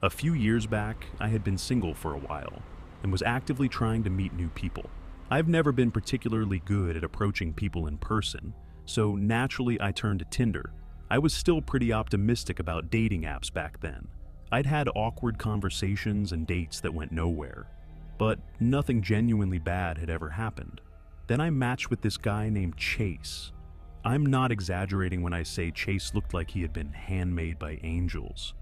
A few years back, I had been single for a while and was actively trying to meet new people. I've never been particularly good at approaching people in person, so naturally I turned to Tinder. I was still pretty optimistic about dating apps back then. I'd had awkward conversations and dates that went nowhere, but nothing genuinely bad had ever happened. Then I matched with this guy named Chase. I'm not exaggerating when I say Chase looked like he had been handmade by angels.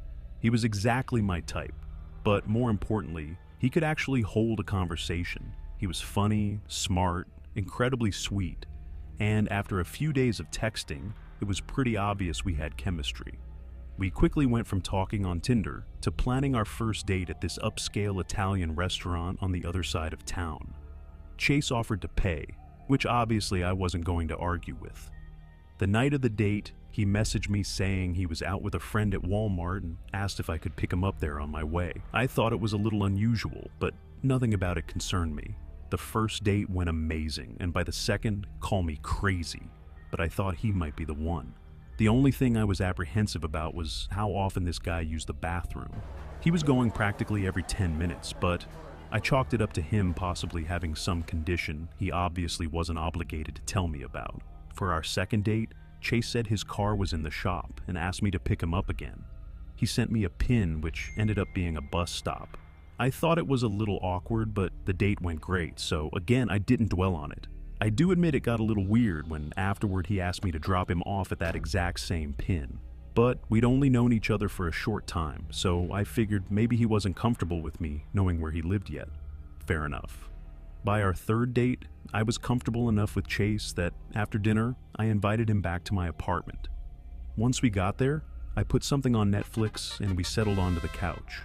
He was exactly my type, but more importantly, he could actually hold a conversation. He was funny, smart, incredibly sweet, and after a few days of texting, it was pretty obvious we had chemistry. We quickly went from talking on Tinder to planning our first date at this upscale Italian restaurant on the other side of town. Chase offered to pay, which obviously I wasn't going to argue with. The night of the date, he messaged me saying he was out with a friend at Walmart and asked if I could pick him up there on my way. I thought it was a little unusual, but nothing about it concerned me. The first date went amazing, and by the second, call me crazy, but I thought he might be the one. The only thing I was apprehensive about was how often this guy used the bathroom. He was going practically every 10 minutes, but I chalked it up to him possibly having some condition he obviously wasn't obligated to tell me about. For our second date, Chase said his car was in the shop and asked me to pick him up again. He sent me a pin, which ended up being a bus stop. I thought it was a little awkward, but the date went great, so again, I didn't dwell on it. I do admit it got a little weird when afterward he asked me to drop him off at that exact same pin. But we'd only known each other for a short time, so I figured maybe he wasn't comfortable with me knowing where he lived yet. Fair enough. By our third date, I was comfortable enough with Chase that after dinner, I invited him back to my apartment. Once we got there, I put something on Netflix and we settled onto the couch.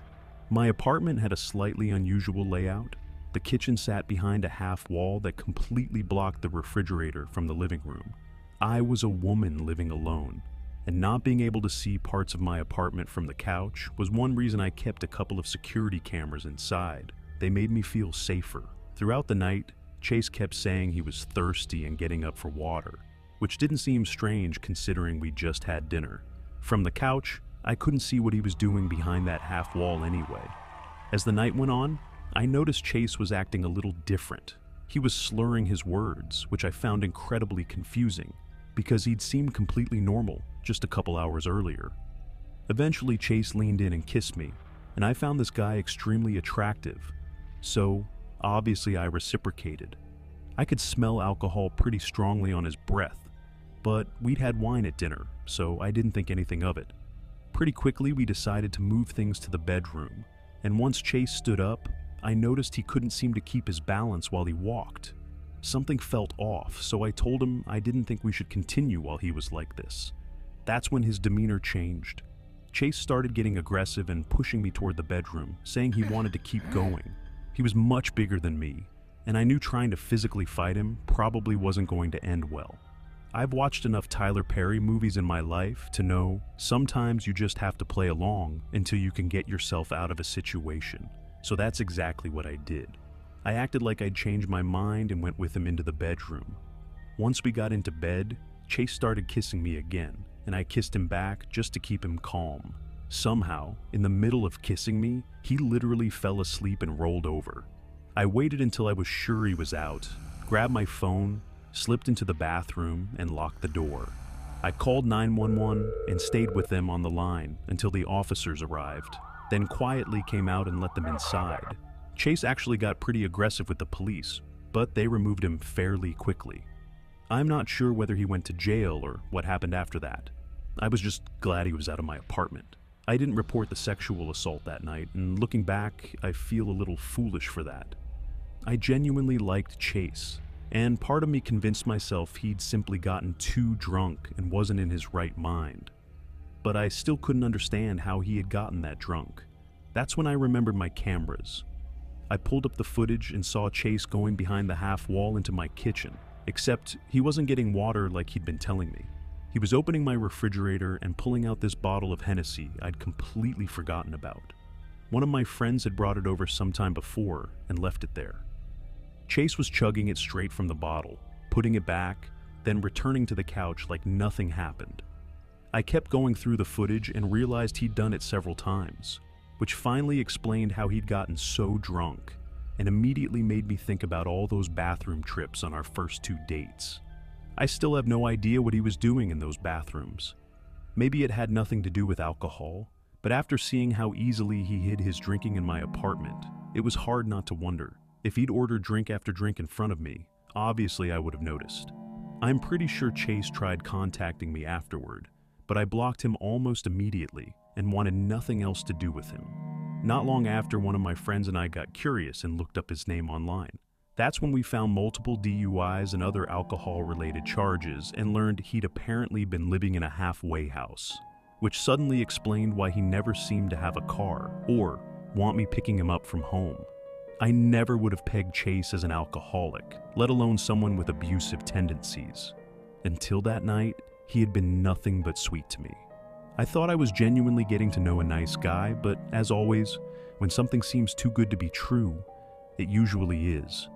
My apartment had a slightly unusual layout. The kitchen sat behind a half wall that completely blocked the refrigerator from the living room. I was a woman living alone, and not being able to see parts of my apartment from the couch was one reason I kept a couple of security cameras inside. They made me feel safer. Throughout the night, Chase kept saying he was thirsty and getting up for water, which didn't seem strange considering we just had dinner. From the couch, I couldn't see what he was doing behind that half wall anyway. As the night went on, I noticed Chase was acting a little different. He was slurring his words, which I found incredibly confusing, because he'd seemed completely normal just a couple hours earlier. Eventually, Chase leaned in and kissed me, and I found this guy extremely attractive. So, obviously I reciprocated. I could smell alcohol pretty strongly on his breath, but we'd had wine at dinner, so I didn't think anything of it. Pretty quickly we decided to move things to the bedroom, and once Chase stood up, I noticed he couldn't seem to keep his balance while he walked. Something felt off, so I told him I didn't think we should continue while he was like this. That's when his demeanor changed. Chase started getting aggressive and pushing me toward the bedroom, saying he wanted to keep going. He was much bigger than me, and I knew trying to physically fight him probably wasn't going to end well. I've watched enough Tyler Perry movies in my life to know sometimes you just have to play along until you can get yourself out of a situation. So that's exactly what I did. I acted like I'd changed my mind and went with him into the bedroom. Once we got into bed, Chase started kissing me again, and I kissed him back just to keep him calm. Somehow, in the middle of kissing me, he literally fell asleep and rolled over. I waited until I was sure he was out, grabbed my phone, slipped into the bathroom, and locked the door. I called 911 and stayed with them on the line until the officers arrived, then quietly came out and let them inside. Chase actually got pretty aggressive with the police, but they removed him fairly quickly. I'm not sure whether he went to jail or what happened after that. I was just glad he was out of my apartment. I didn't report the sexual assault that night, and looking back, I feel a little foolish for that. I genuinely liked Chase, and part of me convinced myself he'd simply gotten too drunk and wasn't in his right mind. But I still couldn't understand how he had gotten that drunk. That's when I remembered my cameras. I pulled up the footage and saw Chase going behind the half wall into my kitchen, except he wasn't getting water like he'd been telling me. He was opening my refrigerator and pulling out this bottle of Hennessy I'd completely forgotten about. One of my friends had brought it over sometime before and left it there. Chase was chugging it straight from the bottle, putting it back, then returning to the couch like nothing happened. I kept going through the footage and realized he'd done it several times. which finally explained how he'd gotten so drunk and immediately made me think about all those bathroom trips on our first 2 dates. I still have no idea what he was doing in those bathrooms. Maybe it had nothing to do with alcohol, but after seeing how easily he hid his drinking in my apartment, it was hard not to wonder. If he'd ordered drink after drink in front of me, obviously I would have noticed. I'm pretty sure Chase tried contacting me afterward, but I blocked him almost immediately and wanted nothing else to do with him. Not long after, one of my friends and I got curious and looked up his name online. That's when we found multiple DUIs and other alcohol-related charges and learned he'd apparently been living in a halfway house, which suddenly explained why he never seemed to have a car or want me picking him up from home. I never would have pegged Chase as an alcoholic, let alone someone with abusive tendencies. Until that night, he had been nothing but sweet to me. I thought I was genuinely getting to know a nice guy, but as always, when something seems too good to be true, it usually is.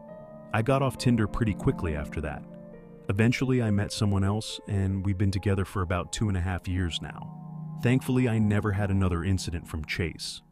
I got off Tinder pretty quickly after that. Eventually, I met someone else, and we've been together for about 2.5 years now. Thankfully, I never had another incident from Chase.